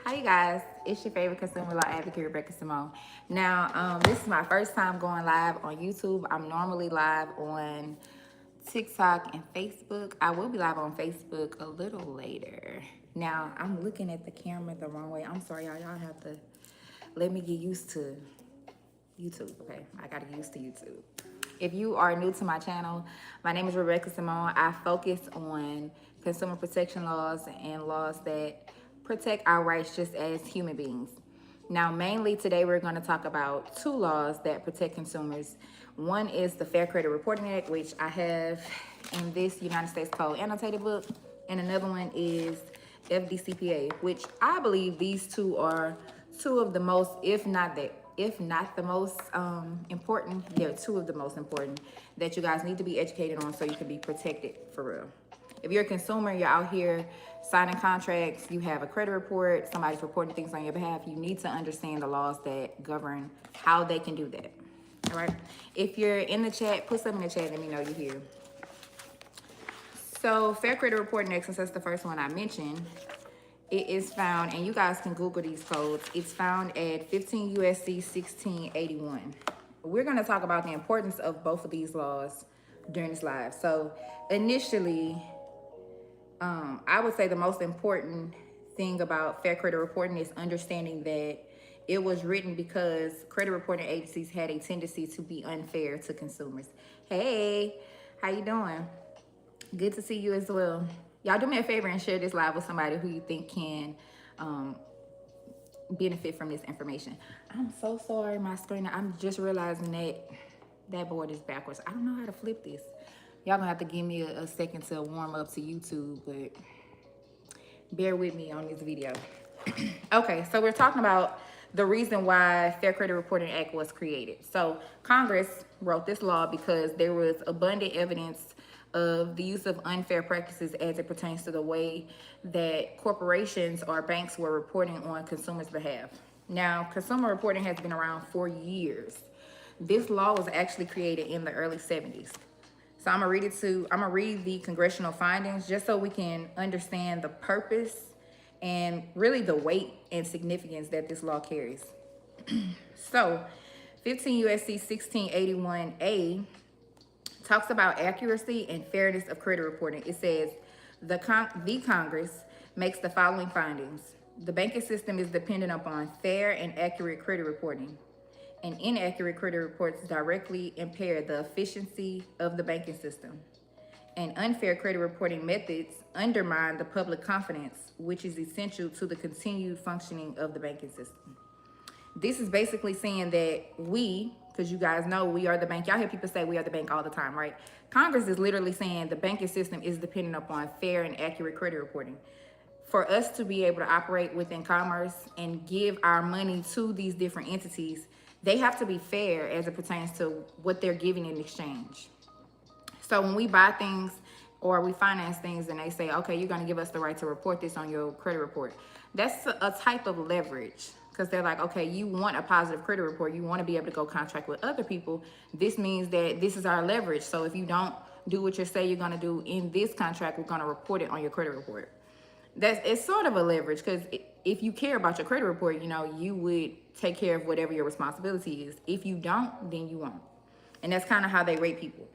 Hi you guys, it's your favorite consumer law advocate, Rebecca Symone. Now, this is my first time going live on YouTube. I'm normally live on TikTok and Facebook. I will be live on Facebook a little later. Now, I'm looking at the camera the wrong way. I'm sorry, y'all. Y'all have to let me get used to YouTube, okay? I gotta get used to YouTube. If you are new to my channel, my name is Rebecca Symone. I focus on consumer protection laws and laws that protect our rights just as human beings. Now, mainly today we're going to talk about two laws that protect consumers. One is the Fair Credit Reporting Act, which I have in this United States Code annotated book, and another one is FDCPA, which I believe these two are two of the most, if not the most important, they're two of the most important that you guys need to be educated on so you can be protected for real. If you're a consumer, you're out here signing contracts, you have a credit report, somebody's reporting things on your behalf, you need to understand the laws that govern how they can do that. All right. If you're in the chat, put something in the chat, let me know you're here. So Fair Credit Reporting Act, since that's the first one I mentioned, it is found, and you guys can Google these codes, it's found at 15 USC 1681. We're going to talk about the importance of both of these laws during this live. So initially, I would say the most important thing about fair credit reporting is understanding that it was written because credit reporting agencies had a tendency to be unfair to consumers. Hey, how you doing? Good to see you as well. Y'all do me a favor and share this live with somebody who you think can benefit from this information. I'm so sorry, my screen. I'm just realizing that board is backwards. I don't know how to flip this. Y'all gonna have to give me a second to warm up to YouTube, but bear with me on this video. Okay, so we're talking about the reason why Fair Credit Reporting Act was created. So Congress wrote this law because there was abundant evidence of the use of unfair practices as it pertains to the way that corporations or banks were reporting on consumers' behalf. Now, consumer reporting has been around for years. This law was actually created in the early 70s. So I'm gonna read the congressional findings just so we can understand the purpose and really the weight and significance that this law carries. So 15 USC 1681A talks about accuracy and fairness of credit reporting. It says, the Congress makes the following findings. The banking system is dependent upon fair and accurate credit reporting. And inaccurate credit reports directly impair the efficiency of the banking system. And unfair credit reporting methods undermine the public confidence, which is essential to the continued functioning of the banking system. This is basically saying that we, because you guys know we are the bank. Y'all hear people say we are the bank all the time, right? Congress is literally saying the banking system is dependent upon fair and accurate credit reporting. For us to be able to operate within commerce and give our money to these different entities, they have to be fair as it pertains to what they're giving in exchange. So when we buy things or we finance things and they say, okay, you're going to give us the right to report this on your credit report, that's a type of leverage, because they're like, okay, you want a positive credit report, you want to be able to go contract with other people. This means that this is our leverage. So if you don't do what you say you're going to do in this contract, we're going to report it on your credit report. It's sort of a leverage, because if you care about your credit report, you would take care of whatever your responsibility is. If you don't, then you won't. And that's kind of how they rate people.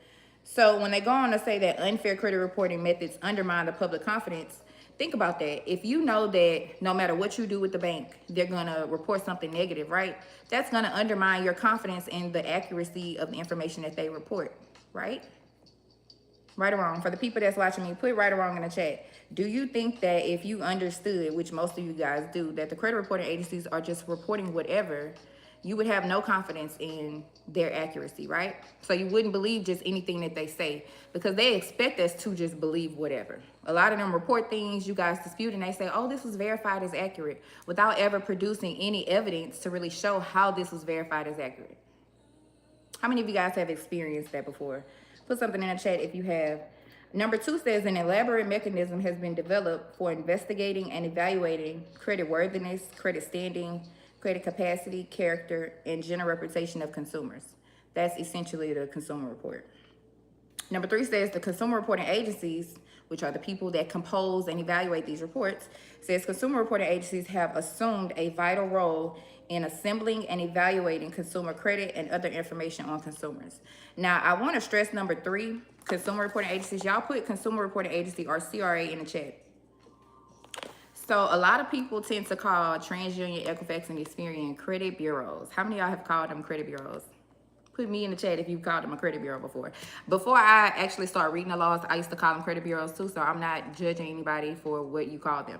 So when they go on to say that unfair credit reporting methods undermine the public confidence, think about that. If you know that no matter what you do with the bank, they're going to report something negative, right? That's going to undermine your confidence in the accuracy of the information that they report, right? Right or wrong? For the people that's watching me, put right or wrong in the chat. Do you think that if you understood, which most of you guys do, that the credit reporting agencies are just reporting whatever, you would have no confidence in their accuracy, right? So you wouldn't believe just anything that they say, because they expect us to just believe whatever. A lot of them report things, you guys dispute, and they say, oh, this was verified as accurate, without ever producing any evidence to really show how this was verified as accurate. How many of you guys have experienced that before? Put something in the chat if you have. Number 2 says an elaborate mechanism has been developed for investigating and evaluating credit worthiness, credit standing, credit capacity, character, and general reputation of consumers. That's essentially the consumer report. Number 3 says the consumer reporting agencies, which are the people that compose and evaluate these reports, says consumer reporting agencies have assumed a vital role in assembling and evaluating consumer credit and other information on consumers. Now, I want to stress number 3, consumer reporting agencies. Y'all put consumer reporting agency or CRA in the chat. So a lot of people tend to call TransUnion, Equifax, and Experian credit bureaus. How many of y'all have called them credit bureaus? Put me in the chat if you've called them a credit bureau before. Before I actually started reading the laws, I used to call them credit bureaus too, so I'm not judging anybody for what you call them.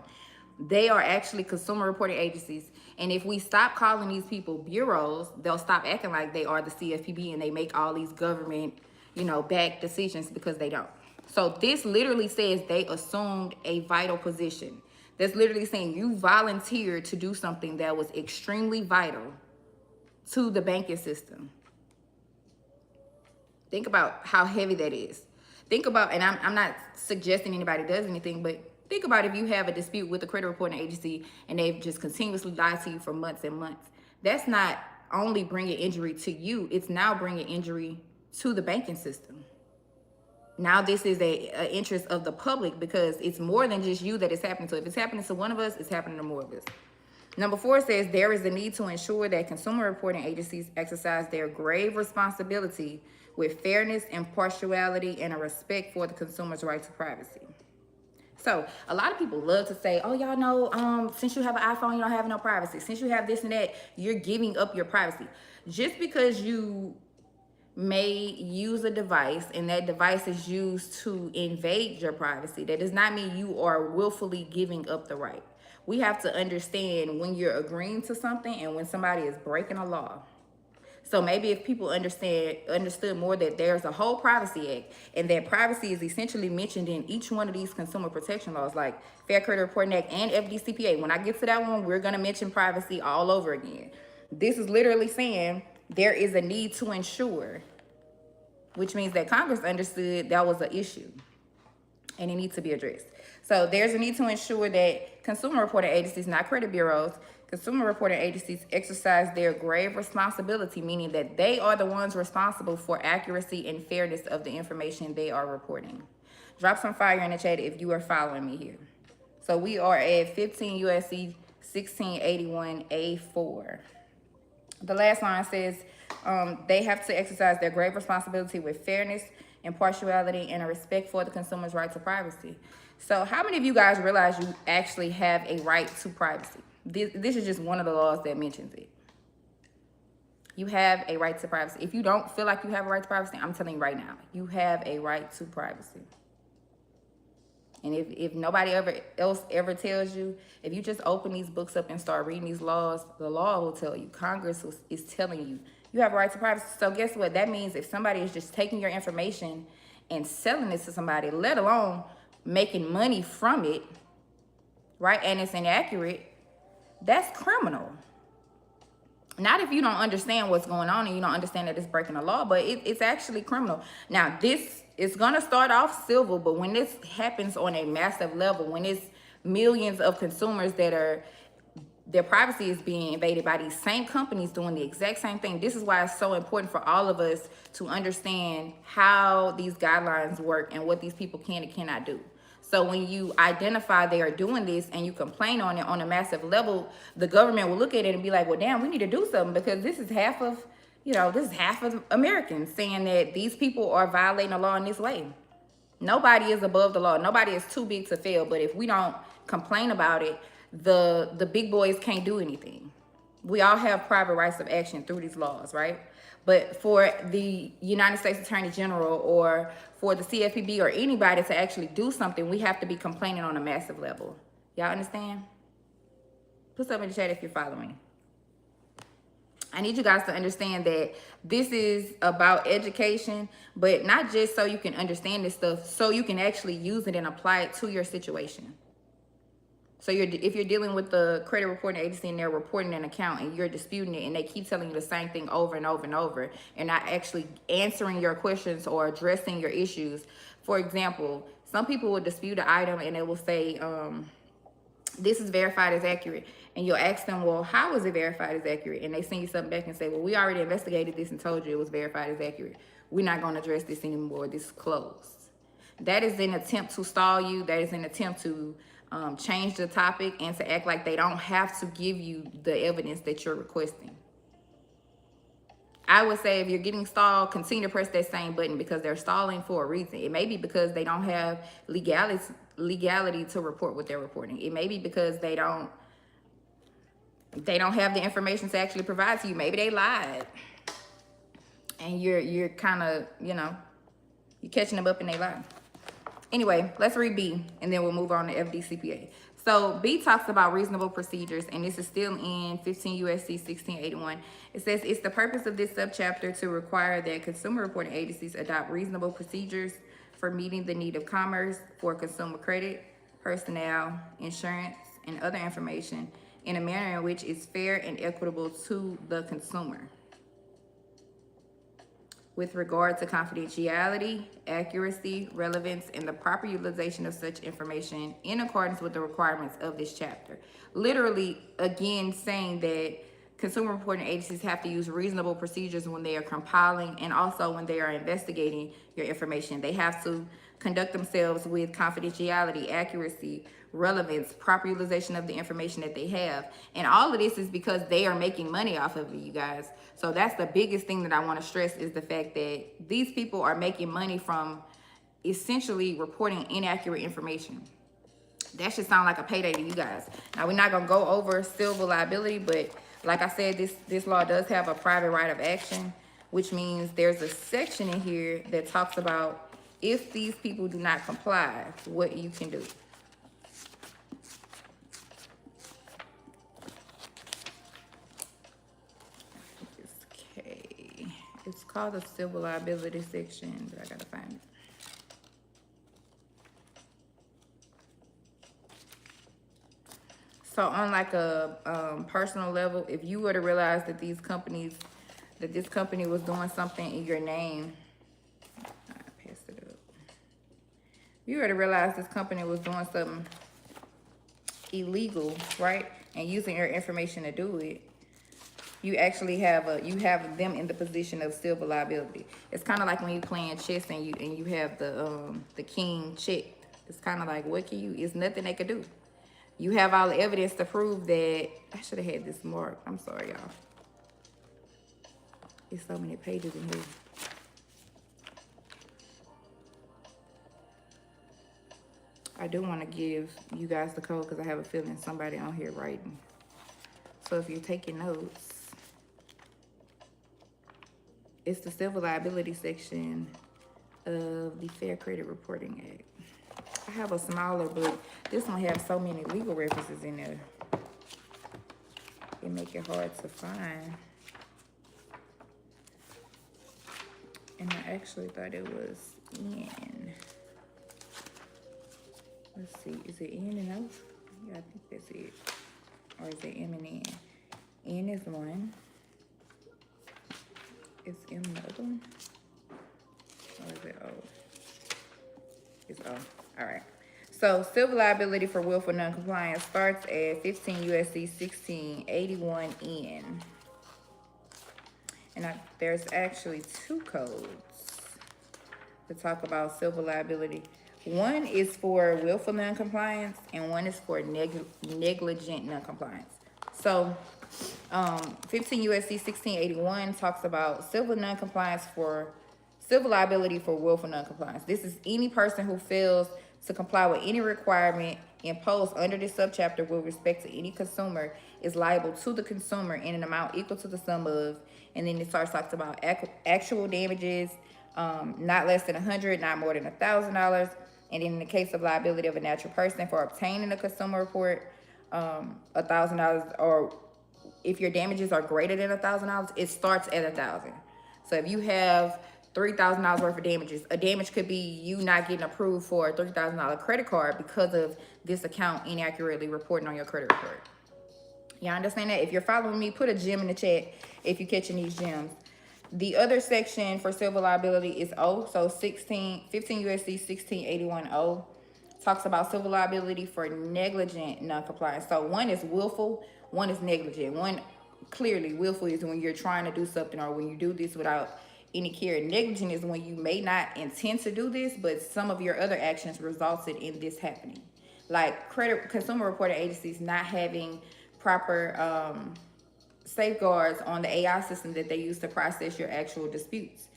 They are actually consumer reporting agencies, and if we stop calling these people bureaus, they'll stop acting like they are the CFPB and they make all these government, backed decisions, because they don't. So this literally says they assumed a vital position. That's literally saying you volunteered to do something that was extremely vital to the banking system. Think about how heavy that is. Think about, and I'm not suggesting anybody does anything, but think about if you have a dispute with a credit reporting agency and they've just continuously lied to you for months and months. That's not only bringing injury to you, it's now bringing injury to the banking system. Now this is a interest of the public, because it's more than just you that it's happening to. If it's happening to one of us, it's happening to more of us. Number 4 says there is a need to ensure that consumer reporting agencies exercise their grave responsibility with fairness, impartiality, and a respect for the consumer's right to privacy. So a lot of people love to say, oh, y'all know, since you have an iPhone, you don't have no privacy. Since you have this and that, you're giving up your privacy. Just because you may use a device and that device is used to invade your privacy, that does not mean you are willfully giving up the right. We have to understand when you're agreeing to something and when somebody is breaking a law. So maybe if people understood more that there's a whole privacy act, and that privacy is essentially mentioned in each one of these consumer protection laws, like Fair Credit Reporting Act and FDCPA. When I get to that one, we're going to mention privacy all over again. This is literally saying there is a need to ensure, which means that Congress understood that was an issue and it needs to be addressed. So there's a need to ensure that consumer reporting agencies, not credit bureaus, consumer reporting agencies exercise their grave responsibility, meaning that they are the ones responsible for accuracy and fairness of the information they are reporting. Drop some fire in the chat if you are following me here. So we are at 15 USC 1681A4. The last line says they have to exercise their grave responsibility with fairness, impartiality, and a respect for the consumer's right to privacy. So how many of you guys realize you actually have a right to privacy? This is just one of the laws that mentions it. You have a right to privacy. If you don't feel like you have a right to privacy, I'm telling you right now, you have a right to privacy. And if nobody else ever tells you, if you just open these books up and start reading these laws, the law will tell you. Congress is telling you, you have a right to privacy. So guess what? That means if somebody is just taking your information and selling it to somebody, let alone making money from it, right, and it's inaccurate, that's criminal. Not if you don't understand what's going on and you don't understand that it's breaking the law, but it's actually criminal. Now, this is going to start off civil, but when this happens on a massive level, when it's millions of consumers that are, their privacy is being invaded by these same companies doing the exact same thing. This is why it's so important for all of us to understand how these guidelines work and what these people can and cannot do. So when you identify they are doing this and you complain on it on a massive level, the government will look at it and be like, well, damn, we need to do something, because this is half of Americans saying that these people are violating the law in this way. Nobody is above the law. Nobody is too big to fail. But if we don't complain about it, the big boys can't do anything. We all have private rights of action through these laws, right? But for the United States Attorney General or for the CFPB or anybody to actually do something, we have to be complaining on a massive level. Y'all understand? Put something in the chat if you're following me. I need you guys to understand that this is about education, but not just so you can understand this stuff, so you can actually use it and apply it to your situation. So if you're dealing with the credit reporting agency and they're reporting an account and you're disputing it and they keep telling you the same thing over and over and over and not actually answering your questions or addressing your issues. For example, some people will dispute an item and they will say, this is verified as accurate. And you'll ask them, well, how is it verified as accurate? And they send you something back and say, well, we already investigated this and told you it was verified as accurate. We're not going to address this anymore. This is closed. That is an attempt to stall you. That is an attempt to change the topic and to act like they don't have to give you the evidence that you're requesting. I would say if you're getting stalled, continue to press that same button because they're stalling for a reason. It may be because they don't have legality to report what they're reporting. It may be because they don't have the information to actually provide to you. Maybe they lied. And you're kind of, you're catching them up in their lie. Anyway, let's read B, and then we'll move on to FDCPA. So B talks about reasonable procedures, and this is still in 15 USC 1681. It says, it's the purpose of this subchapter to require that consumer reporting agencies adopt reasonable procedures for meeting the need of commerce for consumer credit, personnel, insurance, and other information in a manner in which is fair and equitable to the consumer, with regard to confidentiality, accuracy, relevance, and the proper utilization of such information in accordance with the requirements of this chapter. Literally, again, saying that consumer reporting agencies have to use reasonable procedures when they are compiling and also when they are investigating your information. They have to conduct themselves with confidentiality, accuracy, relevance, proper utilization of the information that they have. And all of this is because they are making money off of it, you guys. So that's the biggest thing that I want to stress, is the fact that these people are making money from essentially reporting inaccurate information. That should sound like a payday to you guys. Now, we're not going to go over civil liability, but like I said, this law does have a private right of action, which means there's a section in here that talks about if these people do not comply, what you can do. Okay, it's called the civil liability section, but I gotta find it. So on like a personal level, if you were to realize that this company was doing something in your name, you were to realize this company was doing something illegal, right, and using your information to do it, you actually have them in the position of civil liability. It's kind of like when you're playing chess and you have the king checked. It's kind of like, what can you? It's nothing they could do. You have all the evidence to prove that. I should have had this marked. I'm sorry, y'all. There's so many pages in here. I do want to give you guys the code because I have a feeling somebody on here writing. So if you're taking notes, it's the civil liability section of the Fair Credit Reporting Act. I have a smaller book. This one has so many legal references in there. It make it hard to find. And I actually thought it was in. Let's see, is it N and O? Yeah, I think that's it. Or is it M and N? N is one. Is M the other one? Or is it O? It's O. All right. So civil liability for willful noncompliance starts at 15 USC 1681N. And there's actually two codes to talk about civil liability. One is for willful noncompliance and one is for negligent noncompliance. So 15 USC 1681 talks about civil liability for willful noncompliance. This is any person who fails to comply with any requirement imposed under this subchapter with respect to any consumer is liable to the consumer in an amount equal to the sum of, and then it talks about actual damages, not less than $100, not more than $1,000. And in the case of liability of a natural person for obtaining a consumer report, $1,000, or if your damages are greater than $1,000, it starts at $1,000. So if you have $3,000 worth of damages, a damage could be you not getting approved for a $3,000 credit card because of this account inaccurately reporting on your credit report. Y'all understand that? If you're following me, put a gem in the chat if you're catching these gems. The other section for civil liability is O. So 15 USC 1681O talks about civil liability for negligent noncompliance. So one is willful, one is negligent. One, clearly, willful is when you're trying to do something or when you do this without any care. Negligent is when you may not intend to do this, but some of your other actions resulted in this happening. Like credit consumer reporting agencies not having proper safeguards on the AI system that they use to process your actual disputes.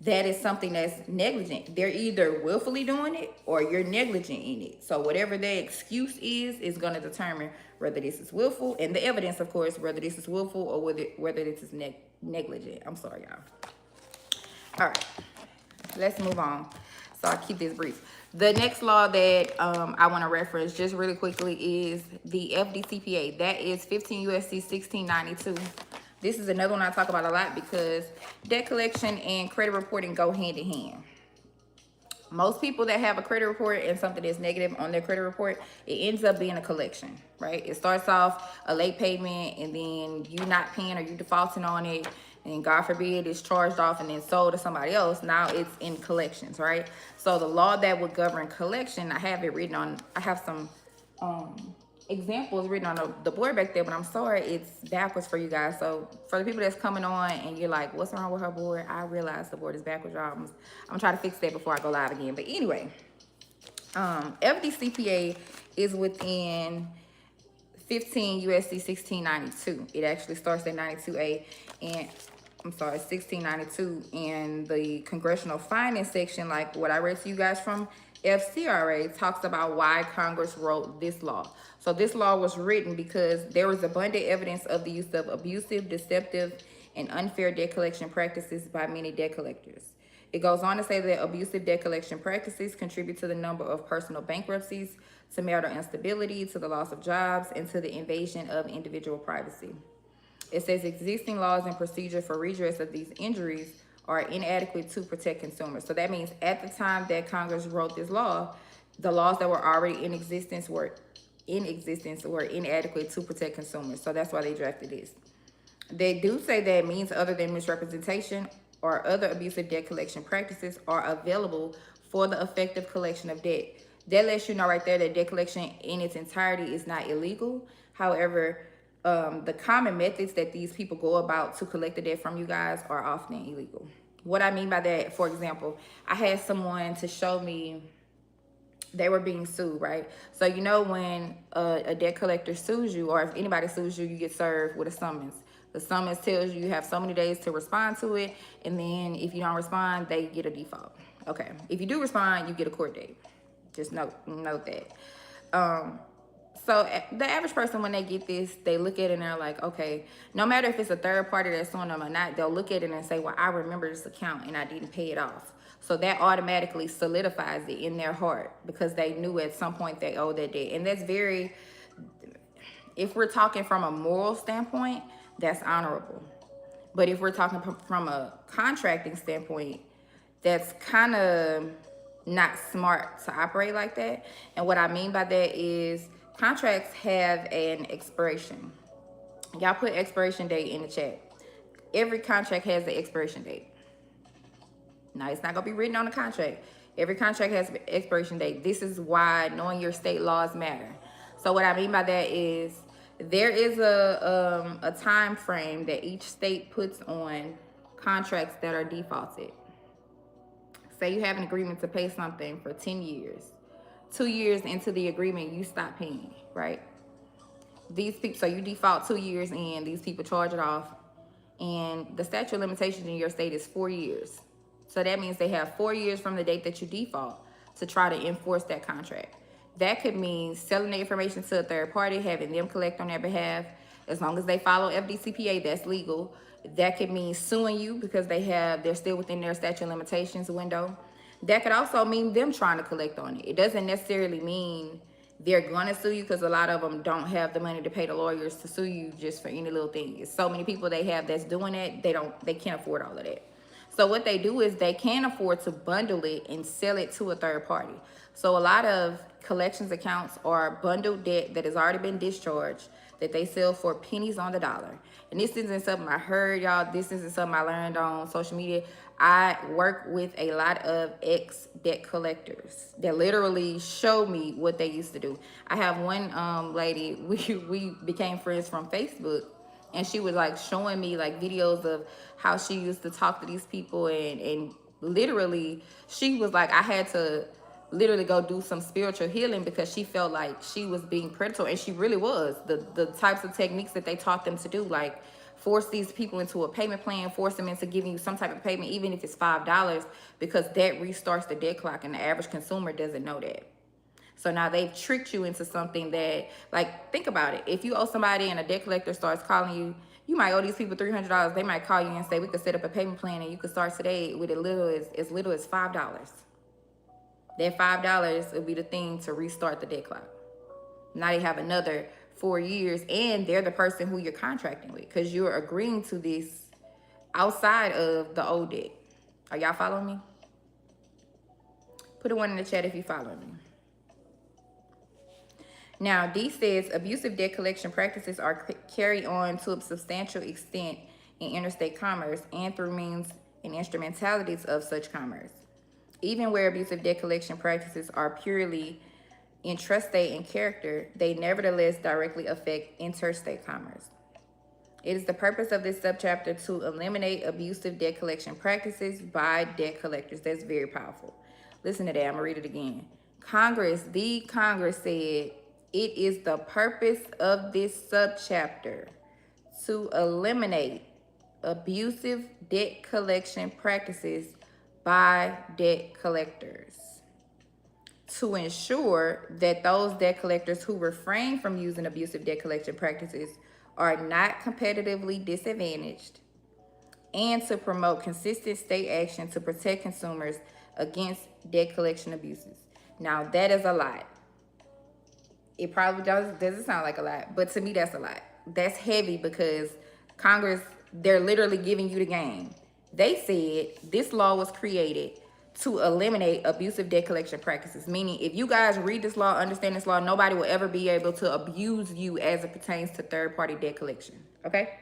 That is something that's negligent. They're either willfully doing it or you're negligent in it. So whatever their excuse is going to determine whether this is willful, and the evidence, of course, whether this is willful or whether this is negligent. I'm sorry, y'all. All right, let's move on. So I keep this brief. The next law that I want to reference just really quickly is the FDCPA. That is 15 USC 1692. This is another one I talk about a lot because debt collection and credit reporting go hand in hand. Most people that have a credit report and something that's negative on their credit report, it ends up being a collection, right? It starts off a late payment and then you not paying or you defaulting on it, and God forbid it's charged off and then sold to somebody else. Now it's in collections, right? So the law that would govern collection, I have it written on, I have some examples written on the board back there, but I'm sorry it's backwards for you guys. So for the people that's coming on and you're like, what's wrong with her board? I realize the board is backwards, y'all. I'm trying to fix that before I go live again. But anyway, FDCPA is within 15 USC 1692. It actually starts at 92A, and I'm sorry, 1692. And the congressional finance section, like what I read to you guys from FCRA, talks about why Congress wrote this law. So this law was written because there was abundant evidence of the use of abusive, deceptive, and unfair debt collection practices by many debt collectors. It goes on to say that abusive debt collection practices contribute to the number of personal bankruptcies, to marital instability, to the loss of jobs, and to the invasion of individual privacy. It says existing laws and procedure for redress of these injuries are inadequate to protect consumers. So that means at the time that Congress wrote this law, the laws that were already in existence were inadequate to protect consumers. So that's why they drafted this. They do say that means other than misrepresentation or other abusive debt collection practices are available for the effective collection of debt. That lets you know right there that debt collection in its entirety is not illegal. However, the common methods that these people go about to collect the debt from you guys are often illegal. What I mean by that, for example, I had someone to show me they were being sued, right? So you know when a debt collector sues you, or if anybody sues you, you get served with a summons. The summons tells you have so many days to respond to it, and then if you don't respond, they get a default. Okay, if you do respond, you get a court date. Just note that. So the average person, when they get this, they look at it and they're like, okay, no matter if it's a third party that's suing them or not, they'll look at it and say, well, I remember this account and I didn't pay it off. So that automatically solidifies it in their heart because they knew at some point they owed that debt. And that's very, if we're talking from a moral standpoint, that's honorable. But if we're talking from a contracting standpoint, that's kind of not smart to operate like that. And what I mean by that is contracts have an expiration. Y'all put expiration date in the chat. Every contract has the expiration date. Now, it's not going to be written on the contract. Every contract has an expiration date. This is why knowing your state laws matter. So what I mean by that is there is a time frame that each state puts on contracts that are defaulted. Say you have an agreement to pay something for 10 years. 2 years into the agreement, you stop paying, right? These people, so you default 2 years in, these people charge it off, and the statute of limitations in your state is 4 years. So that means they have 4 years from the date that you default to try to enforce that contract. That could mean selling the information to a third party, having them collect on their behalf. As long as they follow FDCPA, that's legal. That could mean suing you because they're still within their statute of limitations window. That could also mean them trying to collect on it. It doesn't necessarily mean they're gonna sue you because a lot of them don't have the money to pay the lawyers to sue you just for any little thing. It's so many people they have that's doing it, they can't afford all of that. So what they do is they can afford to bundle it and sell it to a third party. So a lot of collections accounts are bundled debt that has already been discharged that they sell for pennies on the dollar. And this isn't something I heard, y'all. This isn't something I learned on social media. I work with a lot of ex-debt collectors that literally show me what they used to do. I have one lady, we became friends from Facebook, And she was like showing me like videos of how she used to talk to these people, and literally she was like, I had to literally go do some spiritual healing because she felt like she was being predatory, and she really was. The types of techniques that they taught them to do, like force these people into a payment plan, force them into giving you some type of payment, even if it's $5, because that restarts the debt clock, and the average consumer doesn't know that. So now they've tricked you into something that, like, think about it. If you owe somebody and a debt collector starts calling you, you might owe these people $300. They might call you and say, we could set up a payment plan and you could start today with as little as $5. That $5 will be the thing to restart the debt clock. Now they have another 4 years, and they're the person who you're contracting with, because you're agreeing to this outside of the old debt. Are y'all following me? Put a 1 in the chat if you follow me. Now, D says abusive debt collection practices are carried on to a substantial extent in interstate commerce and through means and instrumentalities of such commerce. Even where abusive debt collection practices are purely intrastate in character, they nevertheless directly affect interstate commerce. It is the purpose of this subchapter to eliminate abusive debt collection practices by debt collectors. That's very powerful. Listen to that. I'm going to read it again. Congress said, it is the purpose of this subchapter to eliminate abusive debt collection practices by debt collectors, to ensure that those debt collectors who refrain from using abusive debt collection practices are not competitively disadvantaged, and to promote consistent state action to protect consumers against debt collection abuses. Now, that is a lot. It probably doesn't sound like a lot, but to me, that's a lot. That's heavy, because Congress, they're literally giving you the game. They said this law was created to eliminate abusive debt collection practices, meaning if you guys read this law, understand this law, nobody will ever be able to abuse you as it pertains to third-party debt collection, okay?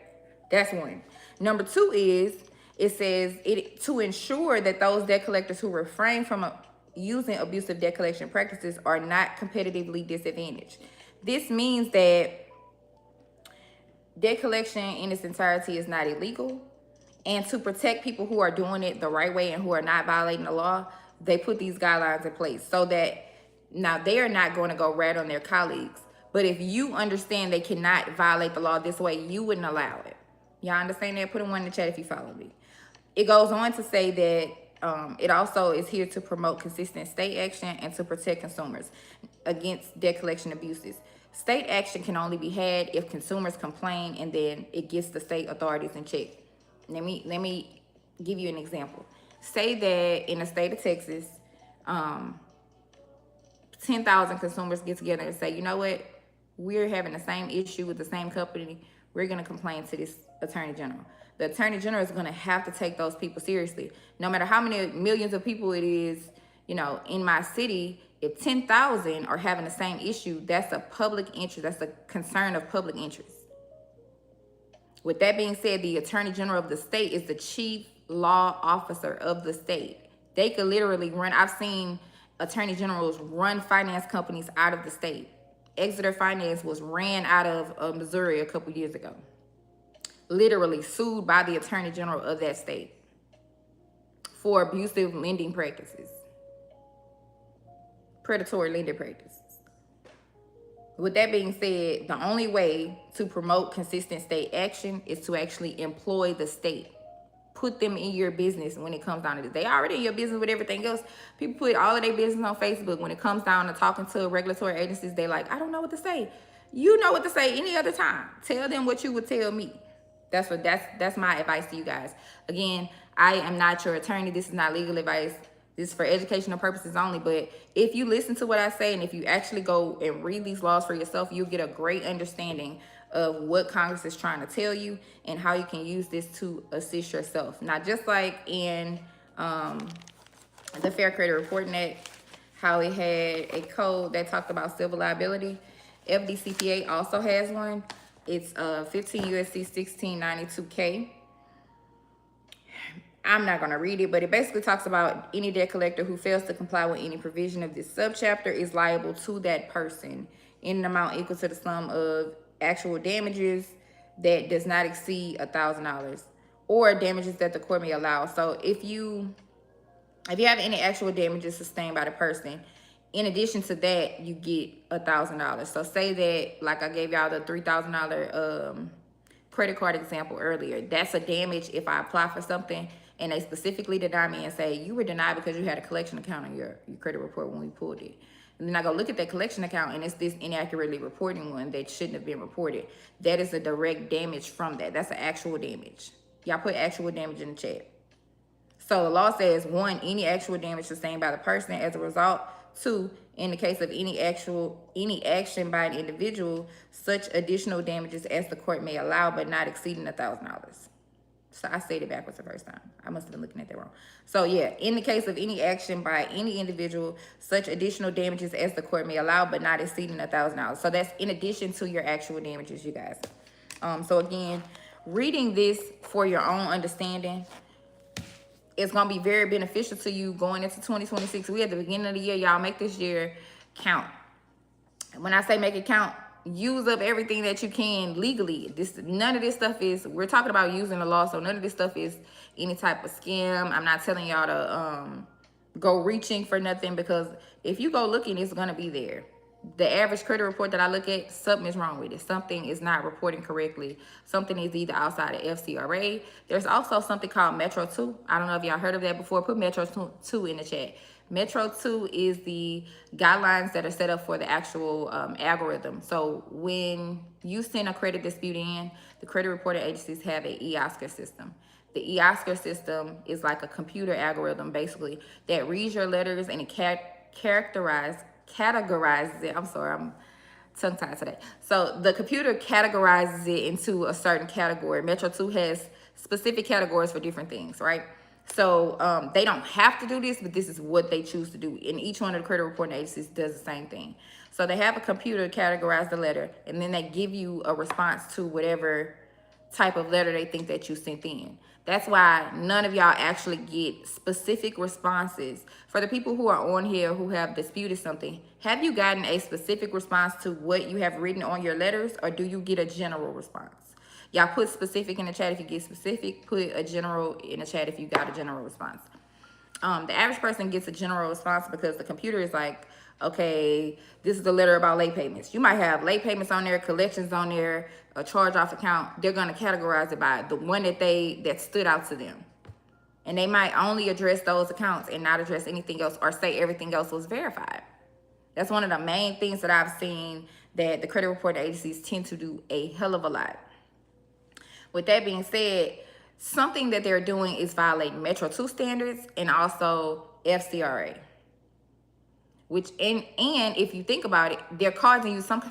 That's one. Number two is, it says to ensure that those debt collectors who refrain from using abusive debt collection practices are not competitively disadvantaged. This means that debt collection in its entirety is not illegal. And to protect people who are doing it the right way and who are not violating the law, they put these guidelines in place so that now they are not going to go rat on their colleagues. But if you understand they cannot violate the law this way, you wouldn't allow it. Y'all understand that? Put a 1 in the chat if you follow me. It goes on to say that it also is here to promote consistent state action and to protect consumers against debt collection abuses. State action can only be had if consumers complain, and then it gets the state authorities in check. Let me give you an example. Say that in the state of Texas, 10,000 consumers get together and say, you know what, we're having the same issue with the same company. We're going to complain to this attorney general. The attorney general is going to have to take those people seriously. No matter how many millions of people it is, you know, in my city, if 10,000 are having the same issue, that's a public interest. That's a concern of public interest. With that being said, the attorney general of the state is the chief law officer of the state. They could literally run, I've seen attorney generals run finance companies out of the state. Exeter Finance was ran out of Missouri a couple years ago. Literally sued by the attorney general of that state for abusive lending practices, predatory lending practices. With that being said, the only way to promote consistent state action is to actually employ the state. Put them in your business when it comes down to this. They already in your business with everything else. People put all of their business on Facebook. When it comes down to talking to regulatory agencies, they like, I don't know what to say. You know what to say any other time. Tell them what you would tell me. That's my advice to you guys. Again, I am not your attorney. This is not legal advice. This is for educational purposes only. But if you listen to what I say, and if you actually go and read these laws for yourself, you'll get a great understanding of what Congress is trying to tell you and how you can use this to assist yourself. Now, just like in the Fair Credit Reporting Act, how it had a code that talked about civil liability, FDCPA also has one. It's 15 USC 1692K. I'm not going to read it, but it basically talks about any debt collector who fails to comply with any provision of this subchapter is liable to that person in an amount equal to the sum of actual damages that does not exceed $1,000, or damages that the court may allow. So if you have any actual damages sustained by the person, in addition to that, you get $1,000. So say that, like I gave y'all the $3,000 credit card example earlier. That's a damage if I apply for something and they specifically deny me and say, you were denied because you had a collection account on your credit report when we pulled it. And then I go look at that collection account and it's this inaccurately reporting one that shouldn't have been reported. That is a direct damage from that. That's an actual damage. Y'all put actual damage in the chat. So the law says, 1, any actual damage sustained by the person as a result. 2, in the case of any action by an individual, such additional damages as the court may allow, but not exceeding $1,000. So I said it backwards the first time. I must have been looking at that wrong. So yeah, in the case of any action by any individual, such additional damages as the court may allow, but not exceeding $1,000. So that's in addition to your actual damages, you guys. So again, reading this for your own understanding, it's going to be very beneficial to you going into 2026. We at the beginning of the year, y'all make this year count. When I say make it count, use up everything that you can legally. None of this stuff is, we're talking about using the law, so none of this stuff is any type of scam. I'm not telling y'all to go reaching for nothing, because if you go looking, it's going to be there. The average credit report that I look at, something is wrong with it. Something is not reporting correctly. Something is either outside of FCRA. There's also something called Metro 2. I don't know if y'all heard of that before. Put Metro 2 in the chat. Metro 2 is the guidelines that are set up for the actual algorithm. So when you send a credit dispute in, the credit reporting agencies have an eOscar system. The eOscar system is like a computer algorithm, basically, that reads your letters and it categorizes it. I'm sorry, I'm tongue-tied today. So the computer categorizes it into a certain category. Metro 2 has specific categories for different things, right? So they don't have to do this, but this is what they choose to do. And each one of the credit reporting agencies does the same thing. So they have a computer categorize the letter, and then they give you a response to whatever type of letter they think that you sent in. That's why none of y'all actually get specific responses. For the people who are on here who have disputed something, have you gotten a specific response to what you have written on your letters, or do you get a general response? Y'all put specific in the chat if you get specific. Put a general in the chat if you got a general response. The average person gets a general response because the computer is like, okay, this is the letter about late payments. You might have late payments on there, collections on there, a charge-off account. They're going to categorize it by the one that stood out to them. And they might only address those accounts and not address anything else, or say everything else was verified. That's one of the main things that I've seen that the credit reporting agencies tend to do a hell of a lot. With that being said, something that they're doing is violating Metro 2 standards and also FCRA. And if you think about it, they're causing you some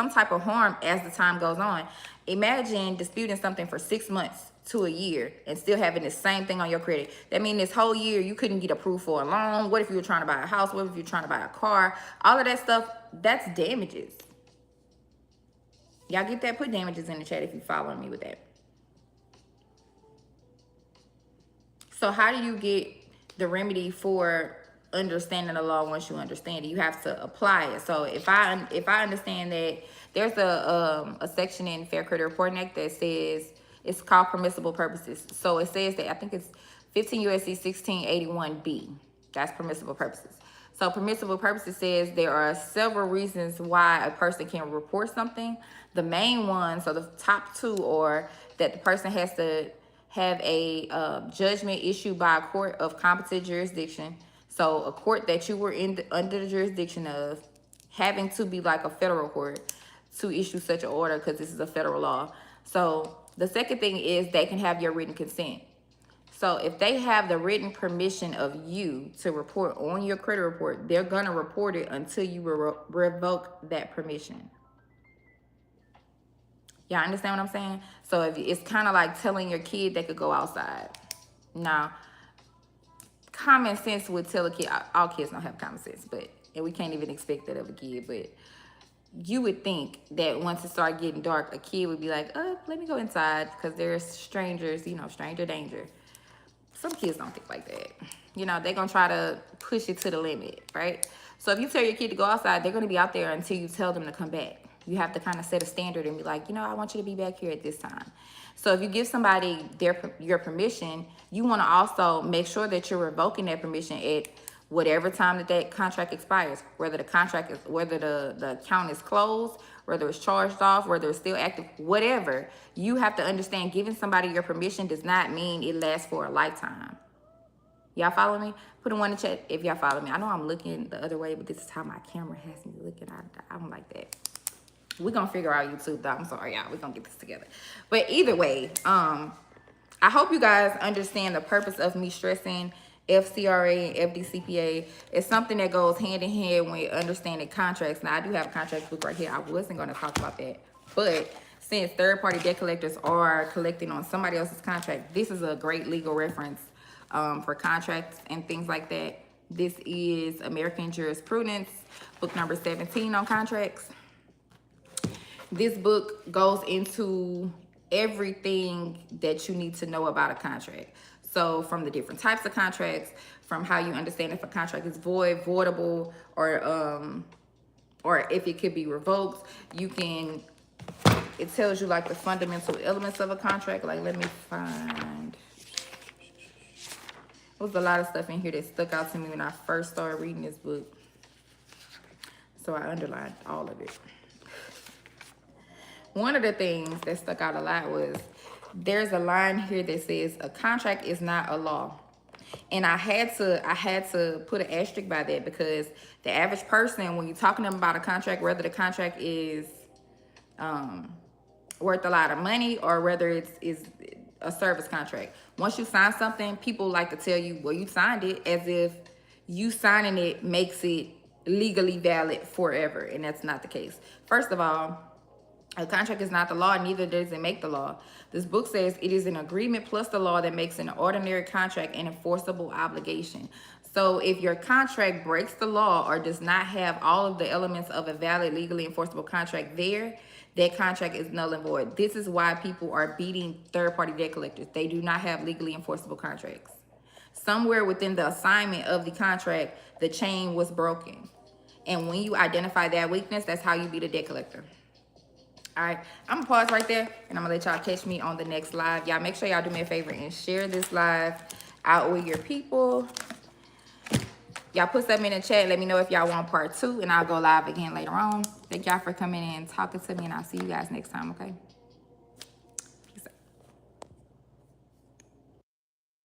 type of harm as the time goes on. Imagine disputing something for 6 months to a year and still having the same thing on your credit. That means this whole year you couldn't get approved for a loan. What if you were trying to buy a house? What if you're trying to buy a car? All of that stuff, that's damages. Y'all get that? Put damages in the chat if you're following me with that. So how do you get the remedy for understanding the law once you understand it? You have to apply it. So if I understand that there's a section in Fair Credit Reporting Act that says it's called permissible purposes. So it says that, I think it's 15 U.S.C. 1681B. That's permissible purposes. So permissible purposes says there are several reasons why a person can report something. The main one, so the top two, are that the person has to have a judgment issued by a court of competent jurisdiction. So a court that you were under the jurisdiction of, having to be like a federal court to issue such an order, because this is a federal law. So the second thing is they can have your written consent. So if they have the written permission of you to report on your credit report, they're going to report it until you revoke that permission. Y'all understand what I'm saying? So if it's kind of like telling your kid they could go outside. Now, common sense would tell a kid, all kids don't have common sense, and we can't even expect that of a kid, but you would think that once it started getting dark, a kid would be like, let me go inside because there's strangers, stranger danger. Some kids don't think like that. They're going to try to push it to the limit, right? So if you tell your kid to go outside, they're going to be out there until you tell them to come back. You have to kind of set a standard and be like, I want you to be back here at this time. So if you give somebody your permission, you want to also make sure that you're revoking that permission at whatever time that contract expires, whether the account is closed, whether it's charged off, whether it's still active, whatever. You have to understand giving somebody your permission does not mean it lasts for a lifetime. Y'all follow me? Put a one in the chat if y'all follow me. I know I'm looking the other way, but this is how my camera has me looking. I don't like that. We're gonna figure out YouTube though. I'm sorry, y'all. We're gonna get this together. But either way, I hope you guys understand the purpose of me stressing FCRA and FDCPA. It's something that goes hand in hand when understanding contracts. Now, I do have a contract book right here. I wasn't gonna talk about that, but since third-party debt collectors are collecting on somebody else's contract, this is a great legal reference for contracts and things like that. This is American Jurisprudence, book number 17 on contracts. This book goes into everything that you need to know about a contract. So from the different types of contracts, from how you understand if a contract is void, voidable, or if it could be revoked. It tells you like the fundamental elements of a contract. Like, let me find. There was a lot of stuff in here that stuck out to me when I first started reading this book. So I underlined all of it. One of the things that stuck out a lot was there's a line here that says a contract is not a law. And I had to put an asterisk by that, because the average person, when you're talking to them about a contract, whether the contract is worth a lot of money or whether it's a service contract, once you sign something, people like to tell you, well, you signed it, as if you signing it makes it legally valid forever. And that's not the case. First of all, a contract is not the law, neither does it make the law. This book says it is an agreement plus the law that makes an ordinary contract an enforceable obligation. So if your contract breaks the law or does not have all of the elements of a valid, legally enforceable contract there, that contract is null and void. This is why people are beating third-party debt collectors. They do not have legally enforceable contracts. Somewhere within the assignment of the contract, the chain was broken. And when you identify that weakness, that's how you beat a debt collector. All right, I'm gonna pause right there, and I'm gonna let y'all catch me on the next live. Y'all make sure y'all do me a favor and share this live out with your people. Y'all put something in the chat. Let me know if y'all want part 2, and I'll go live again later on. Thank y'all for coming in and talking to me, and I'll see you guys next time, okay?